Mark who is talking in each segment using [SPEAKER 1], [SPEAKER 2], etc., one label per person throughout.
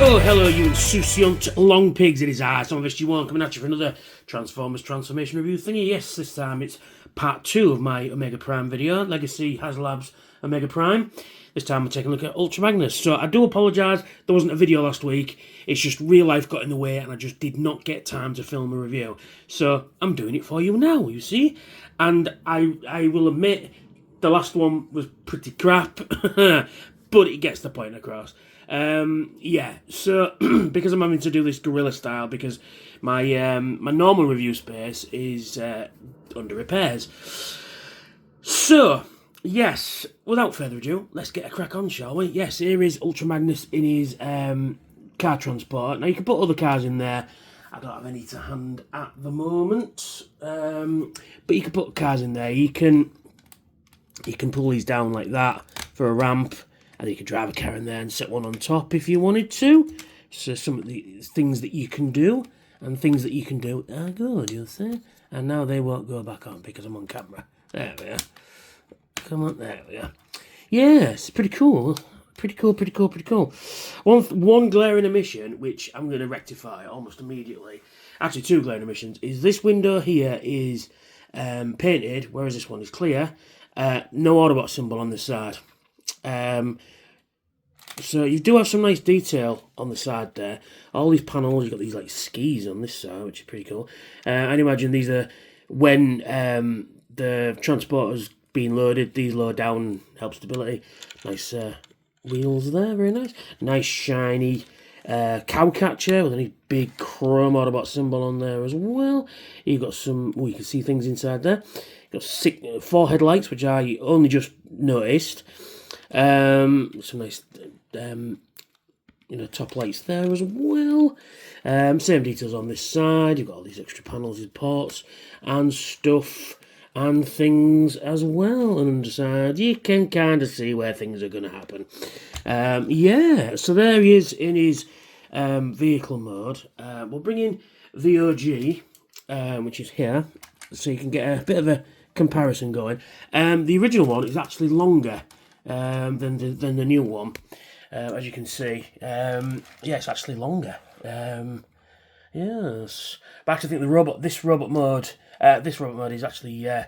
[SPEAKER 1] Oh, hello, you insouciant long pigs. It is I, some of us you want, coming at you for another Transformers Transformation Review thingy. Yes, this time it's part 2 of my Omega Prime video, Legacy Haslab's Omega Prime. This time we're taking a look at Ultra Magnus. So I do apologise, there wasn't a video last week. It's just real life got in the way and I just did not get time to film a review. So I'm doing it for you now, you see. And I will admit, the last one was pretty crap, but it gets the point across. Yeah, so because I'm having to do this guerrilla style because my my normal review space is under repairs. So yes, without further ado, let's get a crack on, shall we? Yes, here is Ultra Magnus in his car transport. Now you can put other cars in there. I don't have any to hand at the moment, but you can put cars in there. You can pull these down like that for a ramp. And you can drive a car in there and set one on top if you wanted to. So some of the things that you can do, and things that you can do are good, you'll see. And now they won't go back on because I'm on camera. There we are. Come on, there we are. Yes, pretty cool. Pretty cool. One glaring omission, which I'm going to rectify almost immediately. Actually, two glaring omissions, is this window here is painted, whereas this one is clear. No Autobot symbol on this side. So you do have some nice detail on the side there. All these panels, you've got these like skis on this side, which is pretty cool. I'd imagine these are when the transporter's being loaded, these lower down, help stability. Nice wheels there, very nice. Nice shiny cow catcher with a nice big chrome Autobot symbol on there as well. You've got some, you can see things inside there. You've got 4 headlights, which I only just noticed. Some nice top lights there as well. Same details on this side. You've got all these extra panels with ports and stuff and things as well. And underside you can kind of see where things are going to happen. Yeah, so there he is in his vehicle mode. We'll bring in the OG, which is here, so you can get a bit of a comparison going. The original one is actually longer than the new one, as you can see. Yeah, it's actually longer. Yes, but actually, I think this robot mode is actually a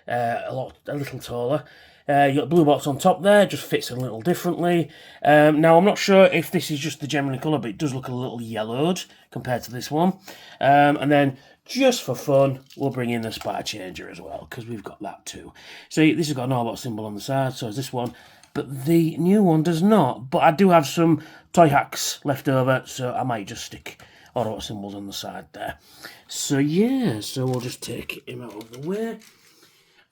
[SPEAKER 1] little taller. You got blue bolts on top there, just fits a little differently. Now I'm not sure if this is just the genuine colour, but it does look a little yellowed compared to this one. And then just for fun, we'll bring in the spy changer as well, because we've got that too. So this has got an Autobot symbol on the side, so is this one, but the new one does not. But I do have some toy hacks left over, so I might just stick Autobot symbols on the side there. So yeah, so we'll just take him out of the way,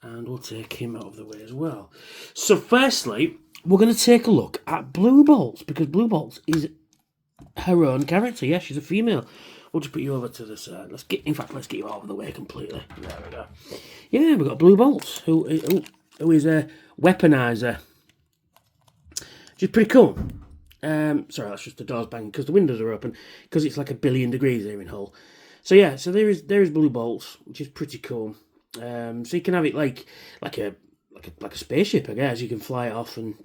[SPEAKER 1] and we'll take him out of the way as well. So firstly, we're going to take a look at Blue Bolts, because Blue Bolts is her own character. Yeah, she's a female. We'll just put you over to the side. Let's get you out of the way completely. There we go. Yeah, we've got Blue Bolts, who is a weaponizer. Which is pretty cool. Sorry, that's just the doors banging because the windows are open, because it's like 1 billion degrees here in Hull. So yeah, so there is Blue Bolts, which is pretty cool. So you can have it like a spaceship, I guess. You can fly it off and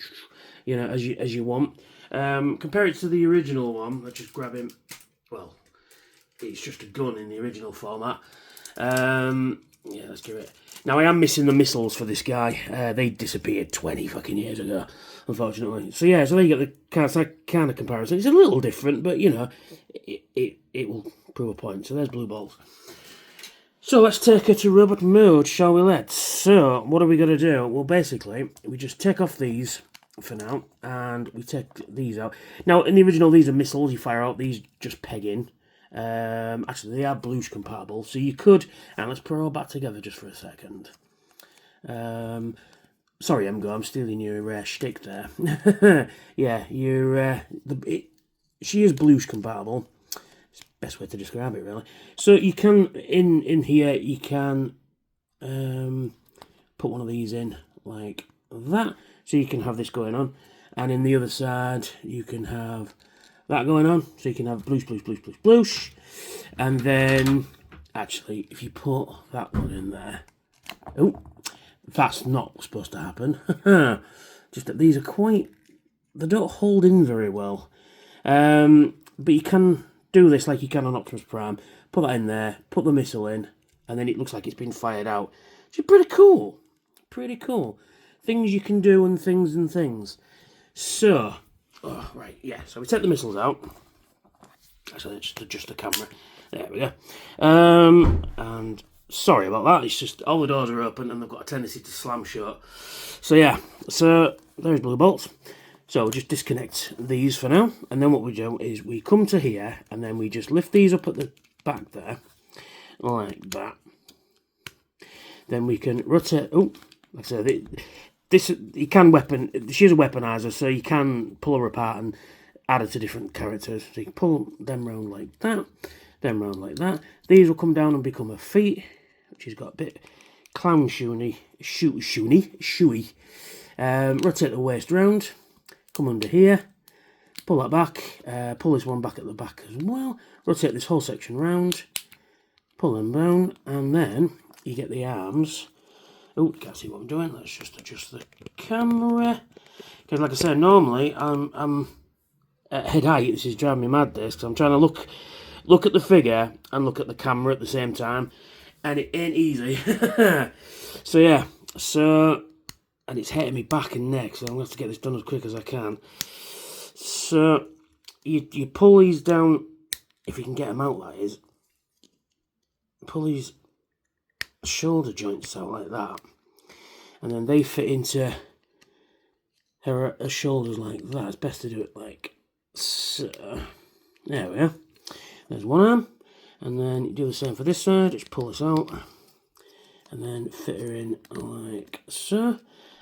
[SPEAKER 1] as you want. Compare it to the original one. Let's just grab him. Well, it's just a gun in the original format. Yeah, let's give it. Now, I am missing the missiles for this guy. They disappeared 20 fucking years ago, unfortunately. So yeah, so there you get the kind of comparison. It's a little different, but it will prove a point. So there's Blue Bolts. So let's take her to robot mode, shall we? Let's. So what are we going to do? Well, basically, we just take off these for now, and we take these out. Now, in the original, these are missiles you fire out. These just peg in. Actually, they are Blues compatible, so you could. And let's put it all back together just for a second. Sorry, Emgo, I'm stealing your shtick there. Yeah, she is Blues compatible. It's the best way to describe it, really. So you can in here you can put one of these in like that, so you can have this going on, and in the other side you can have that going on, so you can have blues, and then actually if you put that one in there, oh, that's not supposed to happen. Just that these are quite, they don't hold in very well. But you can do this like you can on Optimus Prime. Put that in there, put the missile in, and then it looks like it's been fired out. Which is pretty cool. Pretty cool. Things you can do and things. So, oh, right, yeah. So we take the missiles out. Actually, let's just adjust the camera. There we go. And sorry about that. It's just all the doors are open and they've got a tendency to slam shut. So yeah. So there's blue bolts. So we'll just disconnect these for now. And then what we do is we come to here and then we just lift these up at the back there. Like that. Then we can rotate. Oh, like I said, this you can she's a weaponizer, so you can pull her apart and add her to different characters. So you can pull them round like that, them round like that. These will come down and become her feet, which has got a bit clown shoey. Rotate the waist round, come under here, pull that back, pull this one back at the back as well. Rotate this whole section round, pull them down, and then you get the arms. Oh, you can't see what I'm doing. Let's just adjust the camera. Because like I said, normally I'm at head height. This is driving me mad, this, because I'm trying to look at the figure and look at the camera at the same time. And it ain't easy. So yeah, and it's hitting me back and neck, so I'm going to have to get this done as quick as I can. So you pull these down, if you can get them out, that is. Pull these shoulder joints out like that, and then they fit into her shoulders like that. It's best to do it like so. There we are. There's one arm, and then you do the same for this side. Just pull this out and then fit her in like so.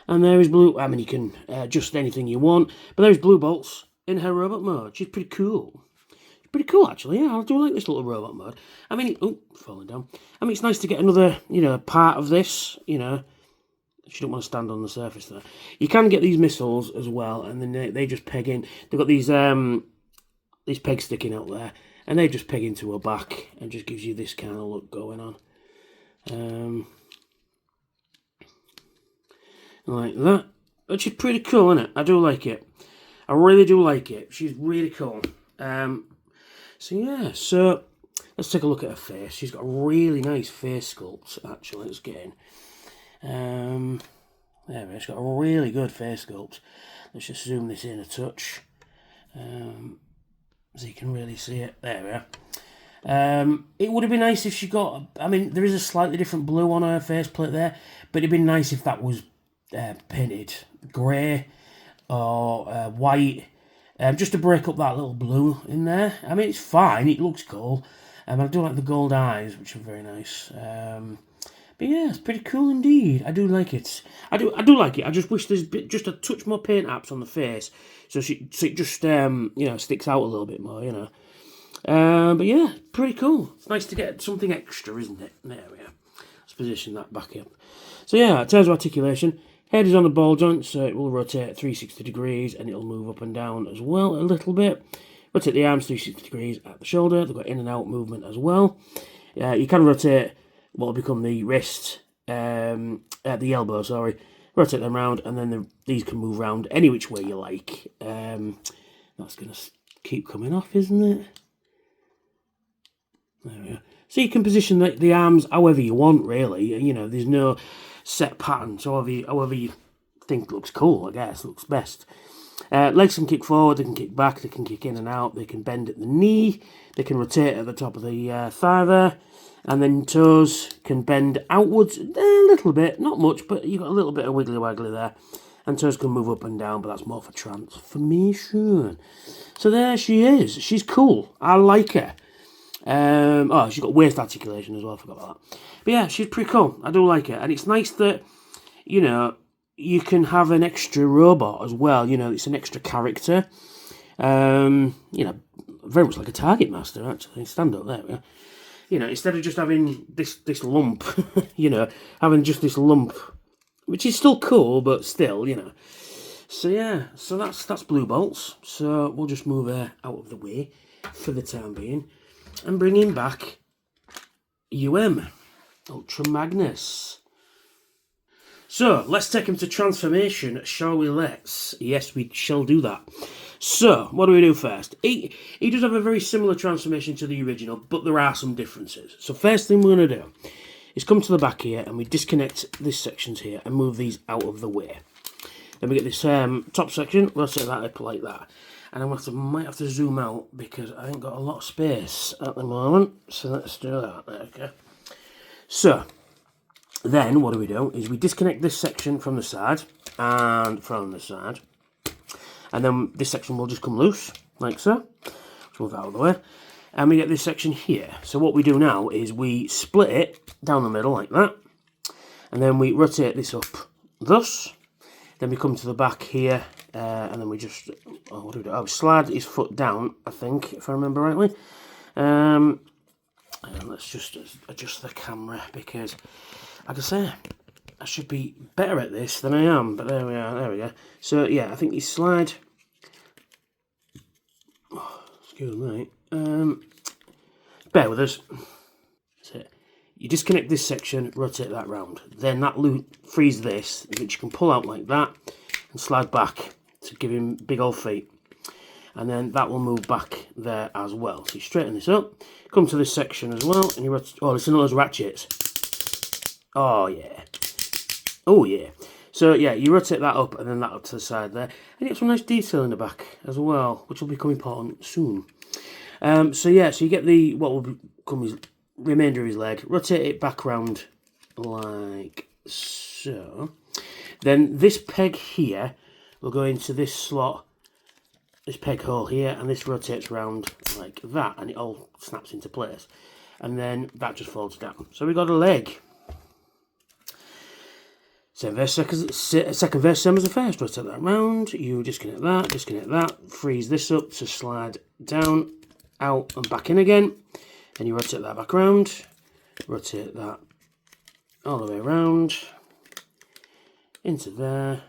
[SPEAKER 1] And there is blue. I mean, you can adjust anything you want, but there's blue bolts in her robot mode. She's pretty cool. Pretty cool, actually. Yeah, I do like this little robot mode. I mean, oh, falling down. I mean, it's nice to get another, part of this. She don't want to stand on the surface there. You can get these missiles as well, and then they just peg in. They've got these pegs sticking out there, and they just peg into her back, and just gives you this kind of look going on, like that. Which is pretty cool, isn't it? I do like it. I really do like it. She's really cool. So yeah, so let's take a look at her face. She's got a really nice face sculpt, actually. Let's get in. There we go. She's got a really good face sculpt. Let's just zoom this in a touch, so you can really see it. There we are. It would have been nice if she got. I mean, there is a slightly different blue on her faceplate there, but it'd been nice if that was painted grey or white. Just to break up that little blue in there. I mean, it's fine. It looks cool. I do like the gold eyes, which are very nice. But yeah, it's pretty cool indeed. I do like it. I do like it. I just wish there's just a touch more paint apps on the face, so it just sticks out a little bit more. But yeah, pretty cool. It's nice to get something extra, isn't it? There we are. Let's position that back up. So yeah, in terms of articulation. Head is on the ball joint, so it will rotate 360 degrees and it'll move up and down as well a little bit. Rotate the arms 360 degrees at the shoulder. They've got in and out movement as well. You can rotate what will become the wrist, at the elbow, sorry. Rotate them round, and then these can move round any which way you like. That's going to keep coming off, isn't it? There we go. So you can position the arms however you want, really. There's no set pattern, so however you think looks cool, I guess, looks best. Legs can kick forward, they can kick back, they can kick in and out, they can bend at the knee, they can rotate at the top of the thigh there, and then toes can bend outwards a little bit, not much, but you've got a little bit of wiggly waggly there, and toes can move up and down, but that's more for transformation. So there she is. She's cool. I like her. She's got waist articulation as well, I forgot about that. But yeah, she's pretty cool. I do like it. And it's nice that, you can have an extra robot as well. It's an extra character. Very much like a Target Master, actually. Stand up there. Instead of just having this lump, having just this lump, which is still cool, but still, So yeah, so that's Blue Bolts. So we'll just move her out of the way for the time being. And bring him back Ultra Magnus. So, let's take him to transformation, shall we? Yes, we shall do that. So, what do we do first? He does have a very similar transformation to the original, but there are some differences. So first thing we're going to do is come to the back here, and we disconnect this sections here and move these out of the way. Then we get this top section, rotate that up like that. And I might have to zoom out because I ain't got a lot of space at the moment. So let's do that. Okay. So, then what do? Is we disconnect this section from the side and from the side. And then this section will just come loose, like so. Let's move that out of the way. And we get this section here. So what we do now is we split it down the middle like that. And then we rotate this up thus. Then we come to the back here, and then we just, what do we do? Oh, slide his foot down, I think, if I remember rightly. And let's just adjust the camera, because, like I say, I should be better at this than I am, but there we are, there we go. So, yeah, I think you slide, excuse me, bear with us. That's it. You disconnect this section, rotate that round. Then that loop frees this, which you can pull out like that and slide back to give him big old feet. And then that will move back there as well. So you straighten this up, come to this section as well, and you oh, listen to those ratchets. Oh yeah. Oh yeah. So yeah, you rotate that up and then that up to the side there. And you get some nice detail in the back as well, which will become important soon. So yeah, so you get the, what will become his remainder of his leg, rotate it back round like so. Then this peg here will go into this slot, this peg hole here, and this rotates round like that, and it all snaps into place. And then that just folds down. So we've got a leg. Same verse, second verse, same as the first. Rotate that round, you disconnect that, freeze this up to slide down, out and back in again. And you rotate that back round, rotate that all the way around, into there,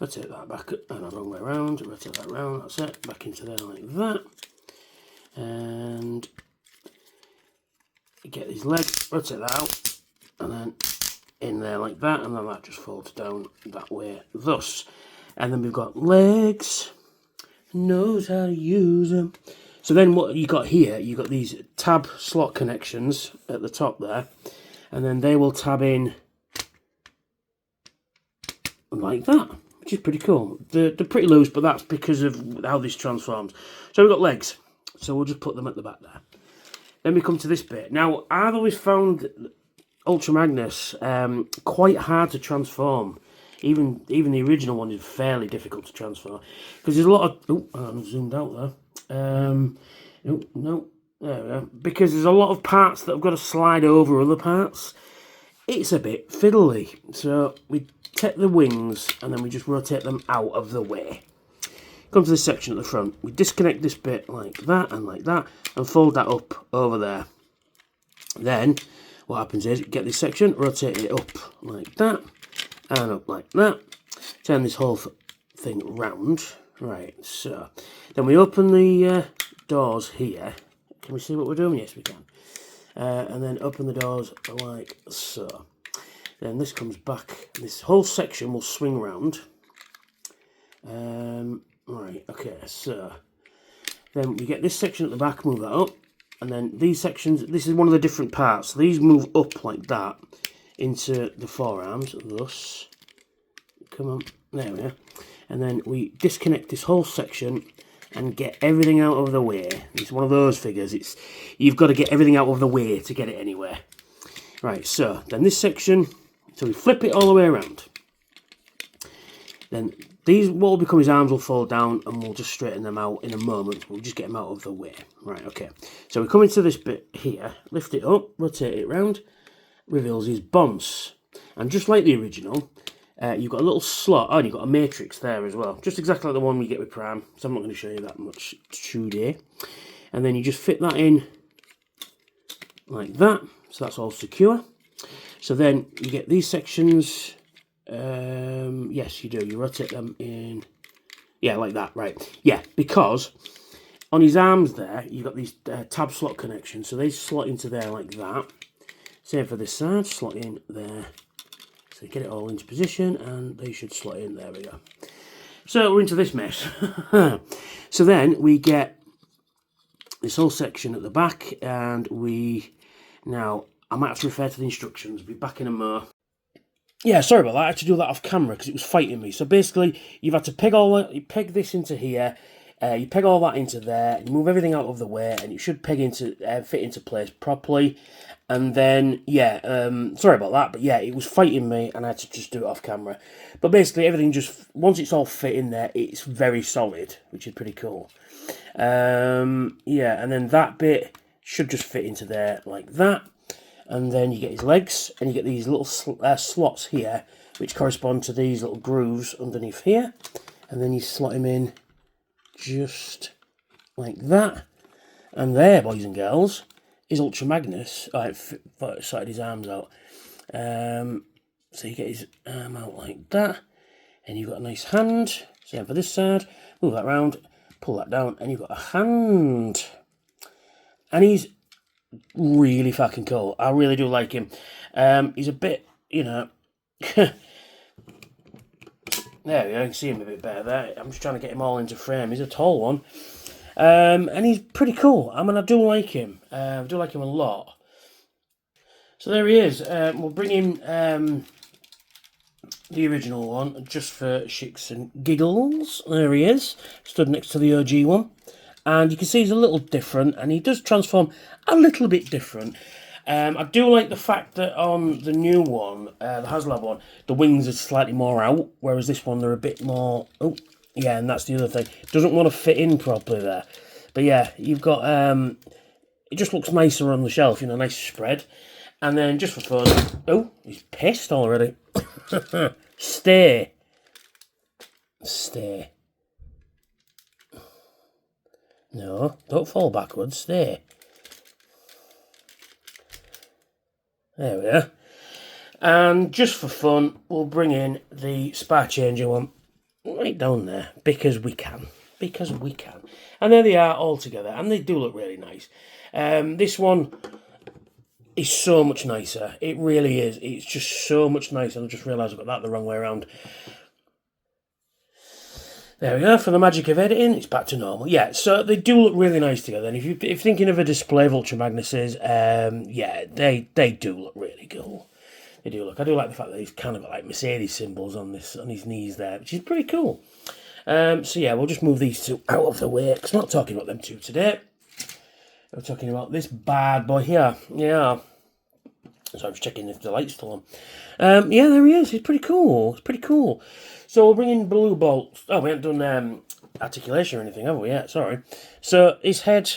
[SPEAKER 1] rotate that back and the wrong way around, rotate that round, that's it, back into there like that. And you get these legs, rotate that out, and then in there like that, and then that just folds down that way, thus. And then we've got legs, knows how to use them. So then what you got here, you got these tab slot connections at the top there, and then they will tab in like that, which is pretty cool. They're pretty loose, but that's because of how this transforms. So we've got legs, so we'll just put them at the back there. Then we come to this bit. Now, I've always found Ultra Magnus quite hard to transform. Even the original one is fairly difficult to transform, because there's a lot of, oh, I'm zoomed out there. No, there we go. Because there's a lot of parts that have got to slide over other parts. It's a bit fiddly. So we take the wings and then we just rotate them out of the way. Come to this section at the front. We disconnect this bit like that and fold that up over there. Then what happens is, get this section, rotate it up like that and up like that. Turn this whole thing round. Right, so then we open the doors here. Can we see what we're doing? Yes, we can. And then open the doors like so. Then this comes back. This whole section will swing round. Right, okay, so then we get this section at the back, move that up. And then these sections, this is one of the different parts. These move up like that into the forearms, thus. Come on, there we are. And then we disconnect this whole section and get everything out of the way. It's one of those figures. You've got to get everything out of the way to get it anywhere. Right, so then this section, so we flip it all the way around. Then these, what will become his arms will fall down, and we'll just straighten them out in a moment. We'll just get them out of the way. Right, okay. So we come into this bit here, lift it up, rotate it round, reveals his bombs. And just like the original, you've got a little slot, and you've got a matrix there as well. Just exactly like the one we get with Prime, so I'm not going to show you that much today. And then you just fit that in like that, so that's all secure. So then you get these sections, yes you do, you rotate them in, yeah, like that, right. Yeah, because on his arms there, you've got these tab slot connections, so they slot into there like that. Same for this side, slot in there. So get it all into position and they should slot in, there we go. So we're into this mess. So then we get this whole section at the back, and now I might have to refer to the instructions. We'll be back in a mo. Yeah, sorry about that. I had to do that off camera because it was fighting me. So basically, you've had to peg this into here. You peg all that into there, you move everything out of the way, and it should peg into fit into place properly. And then, yeah, sorry about that, but yeah, it was fighting me, and I had to just do it off camera. But basically, everything just, once it's all fit in there, it's very solid, which is pretty cool. Yeah, and then that bit should just fit into there like that. And then you get his legs, and you get these little slots here, which correspond to these little grooves underneath here. And then you slot him in just like that. And there, boys and girls, is Ultra Magnus. I sorted his arms out. So you get his arm out like that, and you've got a nice hand. Same for this side. Move that round, pull that down, and you've got a hand. And he's really fucking cool. I really do like him. He's a bit, you know. There we go, you can see him a bit better there. I'm just trying to get him all into frame. He's a tall one. And he's pretty cool. I mean, I do like him. I do like him a lot. So there he is. We'll bring in the original one just for shits and giggles. There he is. Stood next to the OG one. And you can see he's a little different. And he does transform a little bit different. I do like the fact that on the new one, the Haslab one, the wings are slightly more out, whereas this one they're a bit more. Oh, yeah, and that's the other thing. Doesn't want to fit in properly there. But yeah, you've got. It just looks nicer on the shelf, you know, nice spread. And then just for fun. Oh, he's pissed already. Stay. Stay. No, don't fall backwards. Stay. There we are. And just for fun, we'll bring in the spar changer one right down there because we can. Because we can. And there they are all together, and they do look really nice. This one is so much nicer. It really is. It's just so much nicer. I just realised I've got that the wrong way around. There we go. For the magic of editing, it's back to normal. Yeah, so they do look really nice together. And if you're thinking of a display of Ultra Magnuses, yeah, they do look really cool. They do look. I do like the fact that he's kind of got like Mercedes symbols on his knees there, which is pretty cool. So yeah, we'll just move these two out of the way because we're not talking about them two today. We're talking about this bad boy here. Yeah. So I'm just checking if the light's still on. Yeah, there he is. He's pretty cool. It's pretty cool. So we'll bring in Blue Bolts. Oh, we haven't done articulation or anything, have we? Yeah, sorry. So his head.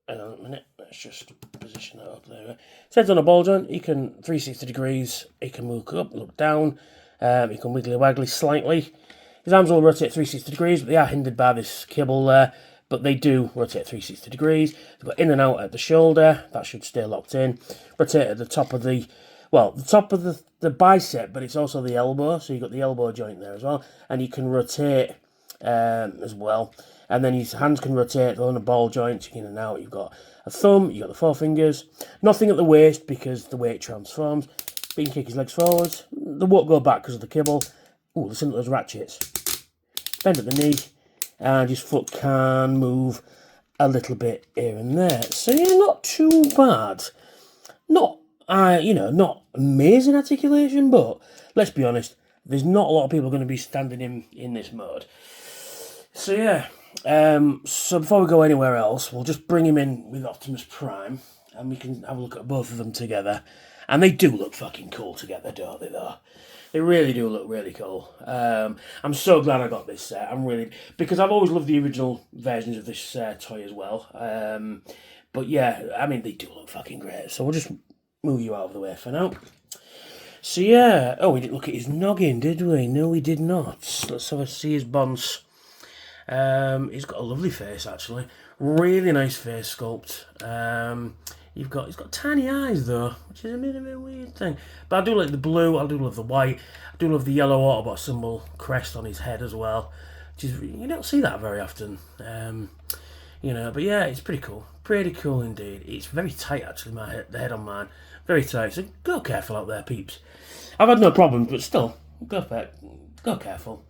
[SPEAKER 1] Hang on a minute. Let's just position that up there. His head's on a ball joint. He can 360 degrees. He can look up, look down. He can wiggly waggly slightly. His arms will rotate 360 degrees, but they are hindered by this cable there. But they do rotate 360 degrees. They've got in and out at the shoulder. That should stay locked in. Rotate at the top of the the bicep, but it's also the elbow, so you've got the elbow joint there as well, and you can rotate as well, and then his hands can rotate on the ball joint in and out. You've got a thumb, you've got the forefingers, nothing at the waist because the way it transforms, but you can kick his legs forwards, they won't go back because of the cable. Ooh, listen to those ratchets. Bend at the knee, and his foot can move a little bit here and there, so yeah, not too bad. Not amazing articulation, but let's be honest, there's not a lot of people going to be standing in this mode. So yeah, so before we go anywhere else, we'll just bring him in with Optimus Prime, and we can have a look at both of them together. And they do look fucking cool together, don't they, though? They really do look really cool. I'm so glad I got this set. Because I've always loved the original versions of this toy as well. But yeah, I mean, they do look fucking great. So we'll just move you out of the way for now. So yeah, oh, we didn't look at his noggin, did we? No, we did not. Let's have a see his bonds. He's got a lovely face, actually. Really nice face sculpt. He's got tiny eyes though, which is a bit of a weird thing. But I do like the blue. I do love the white. I do love the yellow Autobot symbol crest on his head as well. Which is, you don't see that very often. But yeah, it's pretty cool. Pretty cool indeed. It's very tight actually. The head on mine, very tight. So go careful out there, peeps. I've had no problems, but still, go careful.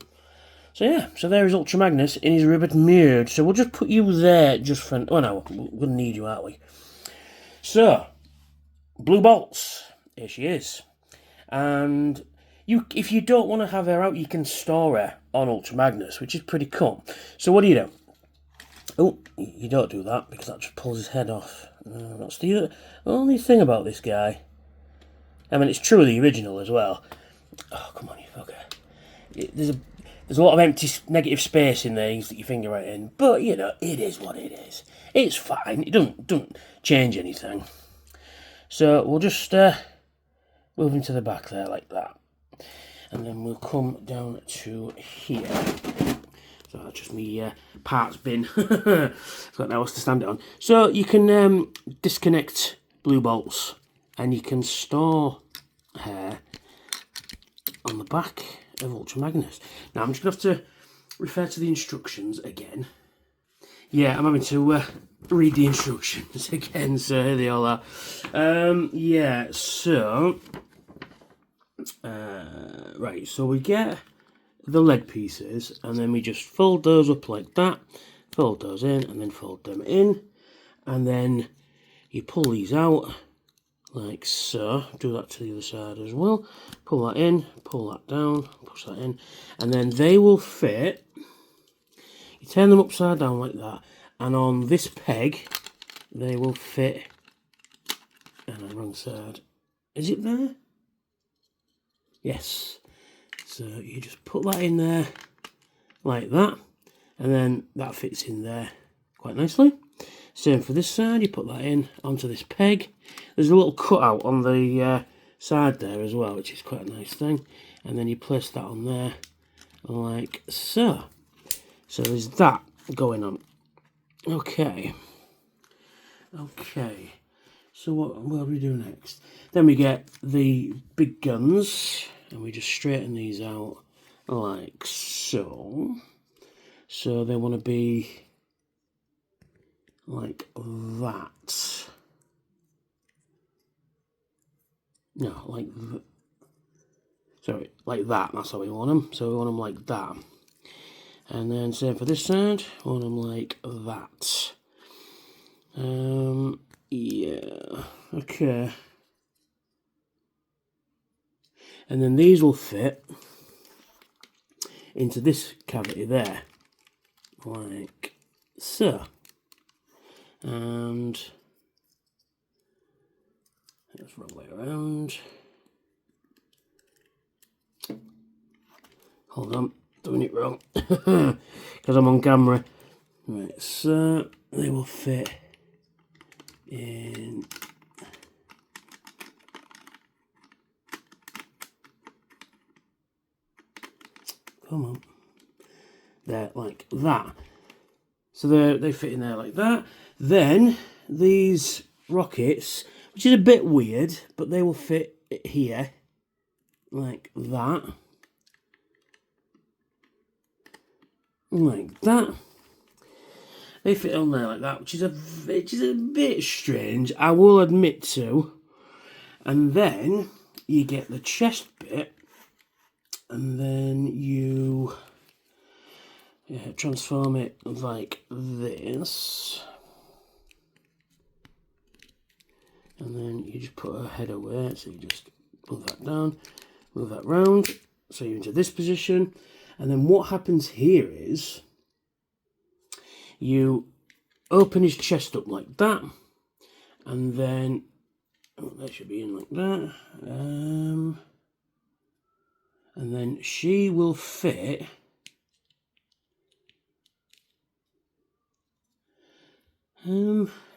[SPEAKER 1] So yeah, so there is Ultra Magnus in his ribbon mood. So we'll just put you there just for... Oh no, we're going to need you, aren't we? So, Blue Bolts. Here she is. And if you don't want to have her out, you can store her on Ultra Magnus, which is pretty cool. So what do? Oh, you don't do that, because that just pulls his head off. That's the only thing about this guy. I mean, it's true of the original as well. Oh, come on, you fucker. There's a lot of empty negative space in there. You stick your finger right in. But, you know, it is what it is. It's fine. It doesn't change anything. So we'll just move him to the back there like that. And then we'll come down to here. So that's just me parts bin. I've got no else to stand it on. So you can disconnect Blue Bolts. And you can store her on the back of Ultra Magnus. Now I'm just going to have to refer to the instructions again. Yeah, I'm having to read the instructions again, so here they all are. Yeah, so... right, so we get the leg pieces, and then we just fold those up like that, fold those in, and then fold them in, and then you pull these out, like so. Do that to the other side as well. Pull that in, pull that down, push that in, and then they will fit. You turn them upside down like that, and on this peg, they will fit. And on the wrong side. Is it there? Yes. So you just put that in there, like that, and then that fits in there quite nicely. Same for this side, you put that in onto this peg. There's a little cutout on the side there as well, which is quite a nice thing. And then you place that on there, like so. So there's that going on. Okay. Okay. So what do we do next? Then we get the big guns, and we just straighten these out like so. So they want to be like that. No, like sorry, like that. That's how we want them. So we want them like that. And then same for this side. We want them like that. Yeah. Okay. And then these will fit into this cavity there, like so. And that's the wrong way around. Hold on, doing it wrong because I'm on camera. Right, so they will fit in. Come on, there like that. So they fit in there like that. Then these rockets, which is a bit weird, but they will fit here like that. Like that. They fit on there like that, which is a bit strange, I will admit to. And then you get the chest bit, and then you transform it like this. And then you just put her head away, so you just move that down, move that round, so you're into this position. And then what happens here is you open his chest up like that, and then that should be in like that. And then she will fit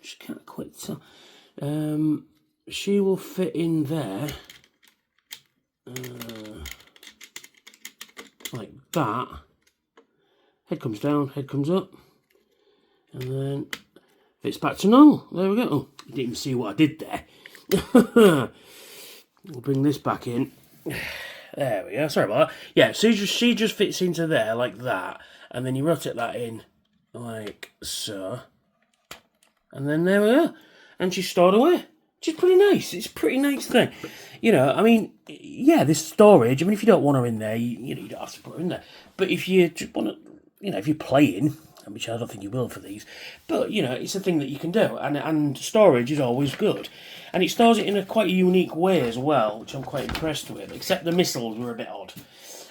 [SPEAKER 1] just can't quite tell. She will fit in there like that. Head comes down, head comes up, and then fits back to normal. There we go. Oh, you didn't even see what I did there. We'll bring this back in. There we go. Sorry about that. Yeah, so she just fits into there like that, and then you rotate that in like so, and then there we go. And she's stored away. which is pretty nice. It's a pretty nice thing. You know, I mean, yeah, this storage, I mean, if you don't want her in there, you know, you don't have to put her in there. But if you just want to, you know, if you're playing, which I don't think you will for these, but, you know, it's a thing that you can do. And storage is always good. And it stores it in a quite unique way as well, which I'm quite impressed with, except the missiles were a bit odd.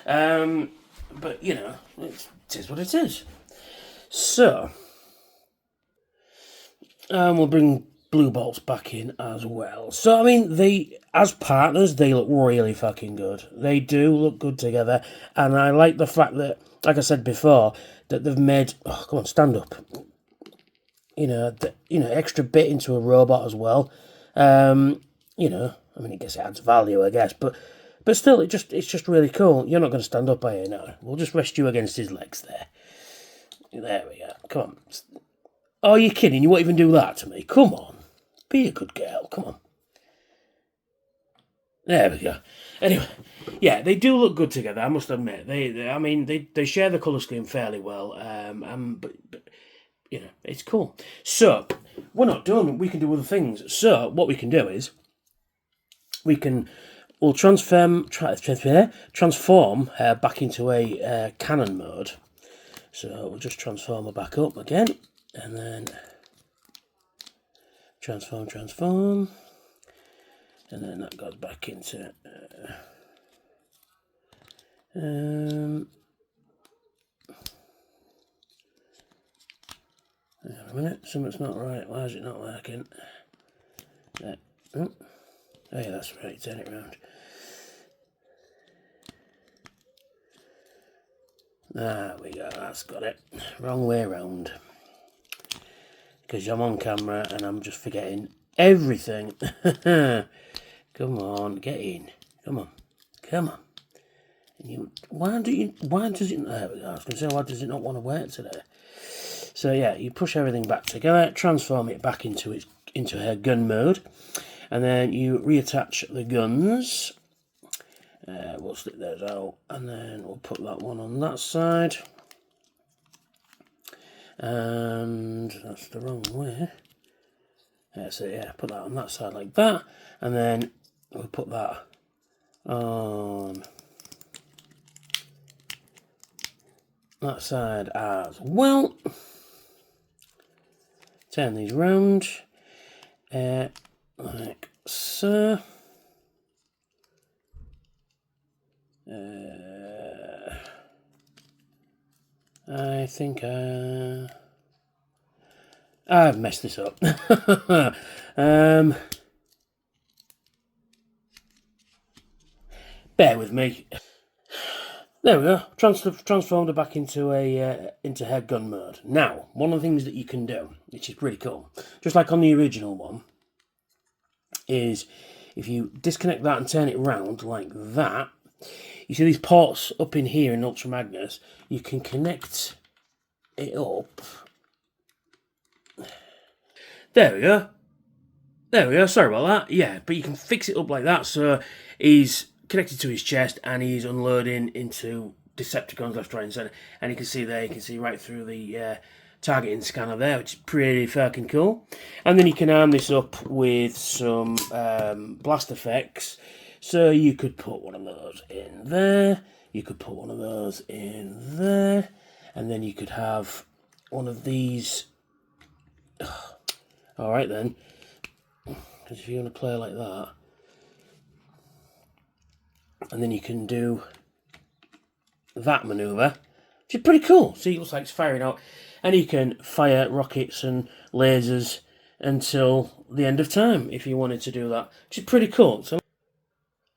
[SPEAKER 1] But, you know, it is what it is. So, we'll bring Blue Bolts back in as well. So, I mean, as partners, they look really fucking good. They do look good together. And I like the fact that, like I said before, that they've made... Oh, come on, stand up. You know, extra bit into a robot as well. You know, I mean, I guess it adds value, I guess. But still, it's just really cool. You're not going to stand up, are you? No. We'll just rest you against his legs there. There we go. Come on. Oh, you're kidding? You won't even do that to me? Come on. Be a good girl. Come on. There we go. Anyway, yeah, they do look good together, I must admit. They share the colour scheme fairly well. But you know, it's cool. So, we're not done. We can do other things. So, what we can do is, we'll transform her back into a cannon mode. So, we'll just transform her back up again. And then transform, and then that goes back into hang on a minute, something's not right. Why is it not working? There. Oh yeah, that's right, turn it round. There we go, that's got it. Wrong way round. Because I'm on camera and I'm just forgetting everything. Come on, get in. Come on. And why does it, there we go. I was going to say, why does it not want to work today? So yeah, you push everything back together, transform it back into her gun mode, and then you reattach the guns. We'll stick those out, and then we'll put that one on that side. And that's the wrong way. So yeah, put that on that side like that, and then we'll put that on that side as well. Turn these round like so. I think I've messed this up. Bear with me. There we go. Transformed her back into her gun mode. Now, one of the things that you can do, which is pretty cool, just like on the original one, is if you disconnect that and turn it round like that, you see these ports up in here in Ultra Magnus, you can connect it up. There we go. Sorry about that. Yeah, but you can fix it up like that. So he's connected to his chest and he's unloading into Decepticons left, right, and centre. And you can see there, you can see right through the targeting scanner there, which is pretty fucking cool. And then you can arm this up with some blast effects. So you could put one of those in there, you could put one of those in there, and then you could have one of these. Alright then, because if you want to play like that, and then you can do that manoeuvre, which is pretty cool. See, it looks like it's firing out, and you can fire rockets and lasers until the end of time if you wanted to do that, which is pretty cool.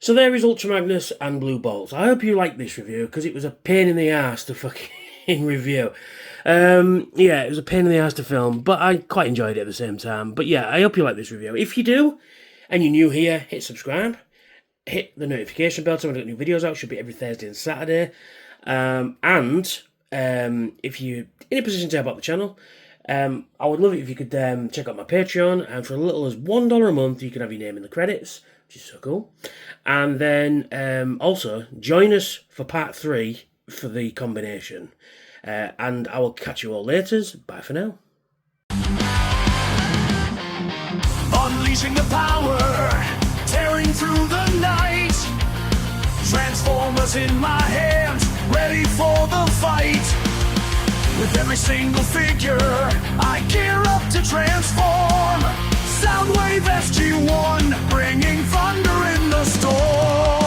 [SPEAKER 1] So there is Ultra Magnus and Blue Bolts. I hope you liked this review, because it was a pain in the arse to fucking review. Yeah, it was a pain in the arse to film, but I quite enjoyed it at the same time. But yeah, I hope you like this review. If you do, and you're new here, hit subscribe. Hit the notification bell so when I get new videos out. It should be every Thursday and Saturday. If you're in a position to help out the channel, I would love it if you could check out my Patreon. And for as little as $1 a month, you can have your name in the credits, which is so cool. And then also join us for part 3 for the combination. And I will catch you all later. Bye for now.
[SPEAKER 2] unleashing the power, tearing through the night. Transformers in my hands, ready for the fight. With every single figure, I gear up to transform. Soundwave SG-1, bringing thunder in the storm.